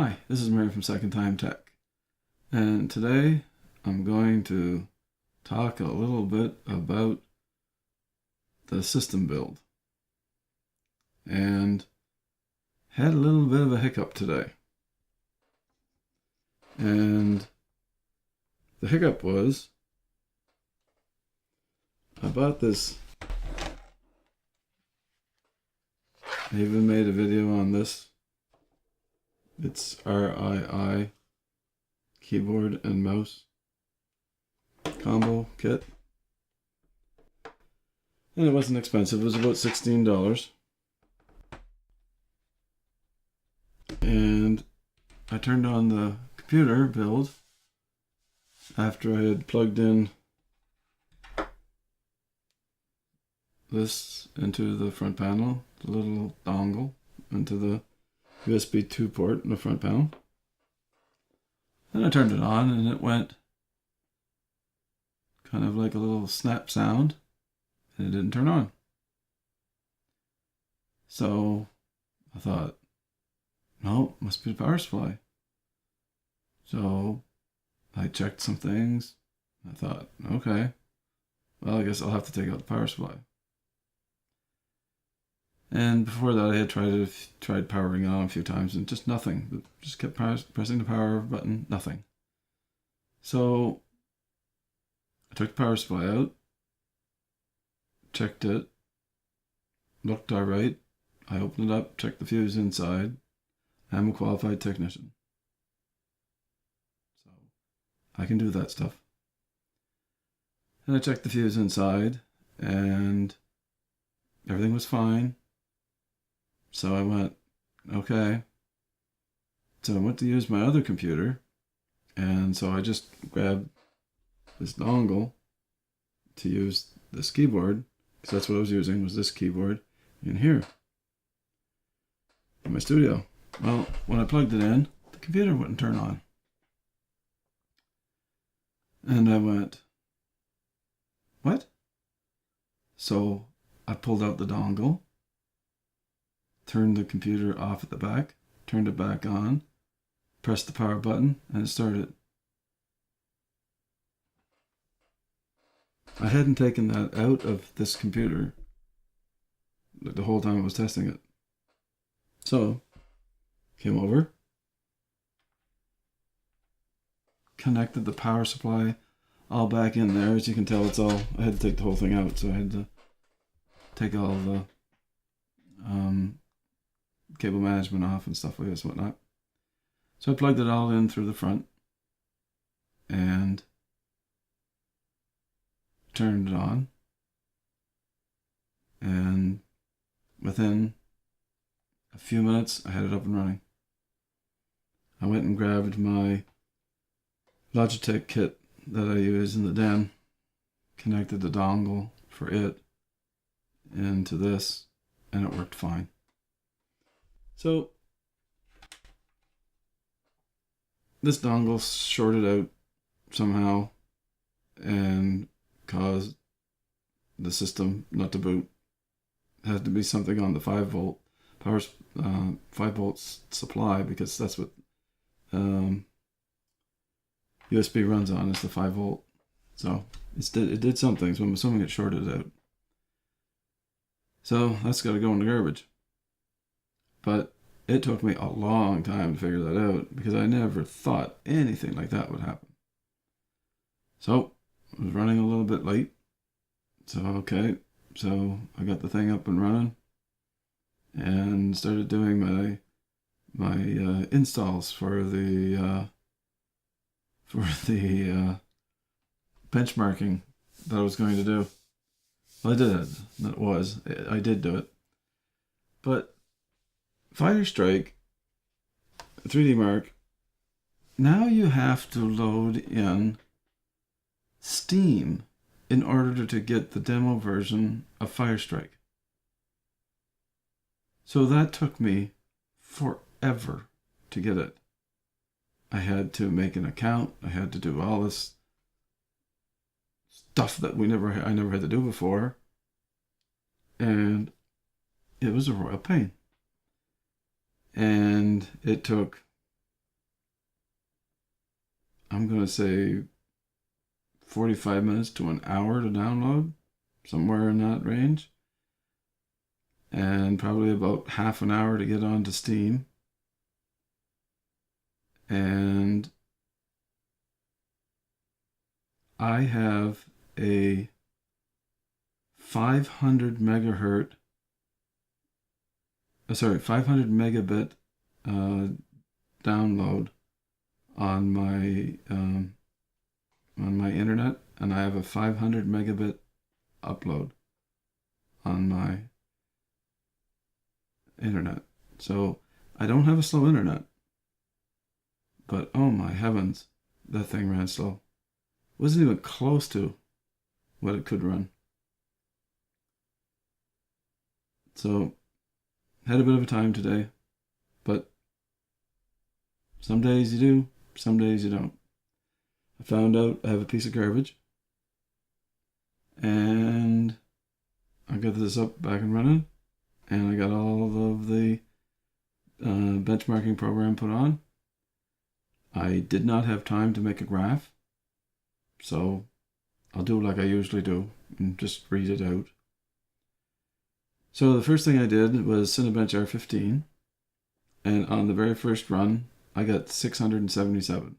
Hi, this is Mary from Second Time Tech, and today I'm going to talk a little bit about the system build. And had a little bit of a hiccup today. And the hiccup was I bought this. I even made a video on this. It's RII keyboard and mouse combo kit. And it wasn't expensive, it was about $16. And I turned on the computer build after I had plugged in this into the front panel, the little dongle into the USB 2 port in the front panel. Then I turned it on and it went kind of like a little snap sound and it didn't turn on. So I thought, no, must be the power supply. So I checked some things. I thought, okay, well, I guess I'll have to take out the power supply. And before that, I had tried powering it on a few times and just nothing. Just kept pressing the power button, nothing. So I took the power supply out, checked it, looked all right. I opened it up, checked the fuse inside. I'm a qualified technician, so I can do that stuff. And I checked the fuse inside, and everything was fine. So I went, okay. So I went to use my other computer, and so I just grabbed this dongle to use this keyboard, because that's what I was using, was this keyboard in here, in my studio. Well, when I plugged it in, the computer wouldn't turn on. And I went, what? So I pulled out the dongle, turned the computer off at the back, turned it back on, pressed the power button, and it started. I hadn't taken that out of this computer the whole time I was testing it. So, came over, connected the power supply all back in there. As you can tell, I had to take the whole thing out, so I had to take all the cable management off and stuff like this and whatnot. So I plugged it all in through the front and turned it on, and within a few minutes I had it up and running. I went and grabbed my Logitech kit that I use in the den, connected the dongle for it into this, and it worked fine. So this dongle shorted out somehow and caused the system not to boot. It had to be something on the 5-volt power, 5-volt supply, because that's what USB runs on, is the 5-volt. So it did something. So I'm assuming it shorted out. So that's got to go in the garbage. But it took me a long time to figure that out, because I never thought anything like that would happen. So I was running a little bit late. So okay, so I got the thing up and running and started doing my installs for the benchmarking that I was going to do. Well, I did. I did do it. But Firestrike 3D Mark, now you have to load in Steam in order to get the demo version of Firestrike. So that took me forever to get it. I had to make an account. I had to do all this stuff that I never had to do before. And it was a royal pain. And it took I'm going to say 45 minutes to an hour to download, somewhere in that range. And probably about half an hour to get onto Steam. And I have a 500 megabit download on my internet, and I have a 500 megabit upload on my internet. So I don't have a slow internet, but oh my heavens, that thing ran slow. Wasn't even close to what it could run. So had a bit of a time today, but some days you do, some days you don't. I found out I have a piece of garbage, and I got this up back and running, and I got all of the benchmarking program put on. I did not have time to make a graph, so I'll do like I usually do and just read it out. So the first thing I did was Cinebench R15, and on the very first run, I got 677.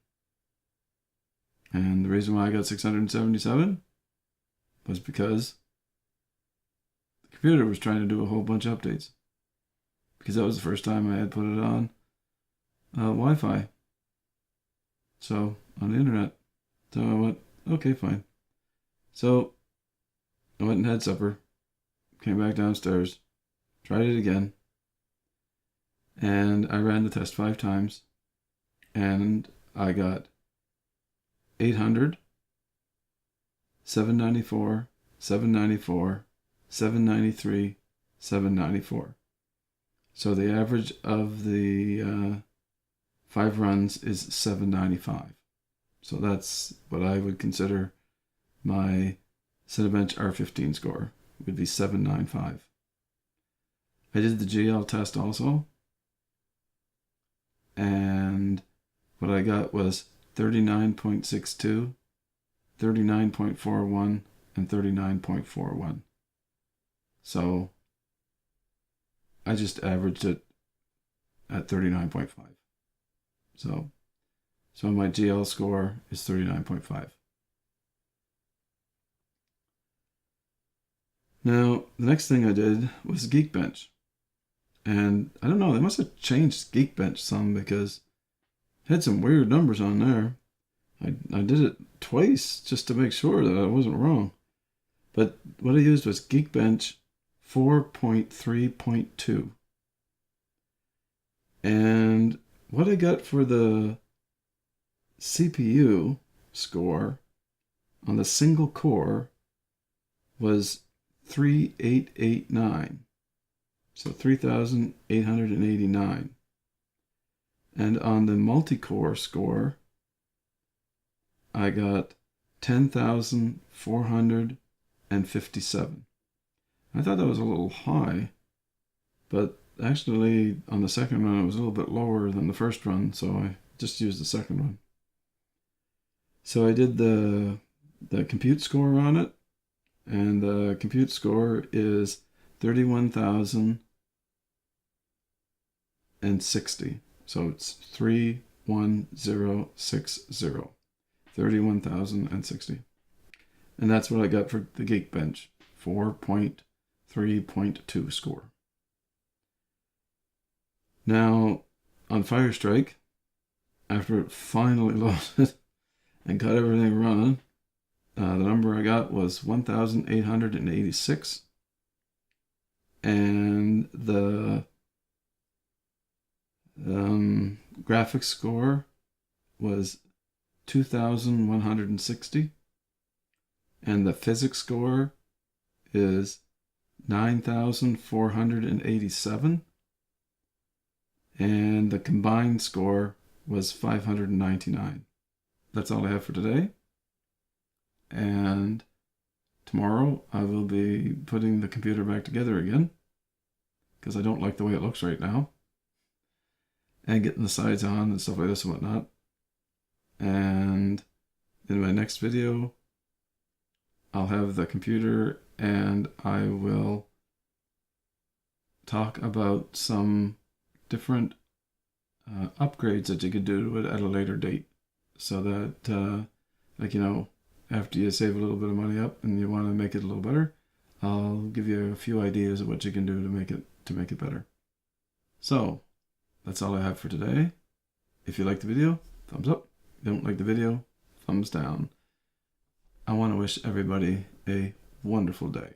And the reason why I got 677 was because the computer was trying to do a whole bunch of updates. Because that was the first time I had put it on Wi-Fi. So, on the internet. So I went, okay, fine. So, I went and had supper. Came back downstairs. Tried it again. And I ran the test 5 times. And I got 800, 794, 794, 793, 794. So the average of the 5 runs is 795. So that's what I would consider my Cinebench R15 score, would be 795. I did the GL test also, and what I got was 39.62, 39.41, and 39.41. So I just averaged it at 39.5. So my GL score is 39.5. Now, the next thing I did was Geekbench. And I don't know, they must have changed Geekbench some because it had some weird numbers on there. I did it twice just to make sure that I wasn't wrong. But what I used was Geekbench 4.3.2. And what I got for the CPU score on the single core was 3889. So 3,889. And on the multi-core score, I got 10,457. I thought that was a little high, but actually on the second run it was a little bit lower than the first run, so I just used the second one. So I did the compute score on it, and the compute score is 31,060. So it's 31060. 31,060. And that's what I got for the Geekbench 4.3.2 score. Now, on Firestrike, after it finally loaded and got everything running, the number I got was 1,886. And the graphics score was 2,160. And the physics score is 9,487. And the combined score was 599. That's all I have for today. And tomorrow I will be putting the computer back together again, because I don't like the way it looks right now, and getting the sides on and stuff like this and whatnot. And in my next video, I'll have the computer and I will talk about some different upgrades that you could do to it at a later date, so that after you save a little bit of money up and you want to make it a little better, I'll give you a few ideas of what you can do to make it better. So that's all I have for today. If you like the video, thumbs up. If you don't like the video, thumbs down. I want to wish everybody a wonderful day.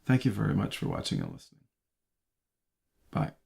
Thank you very much for watching and listening. Bye.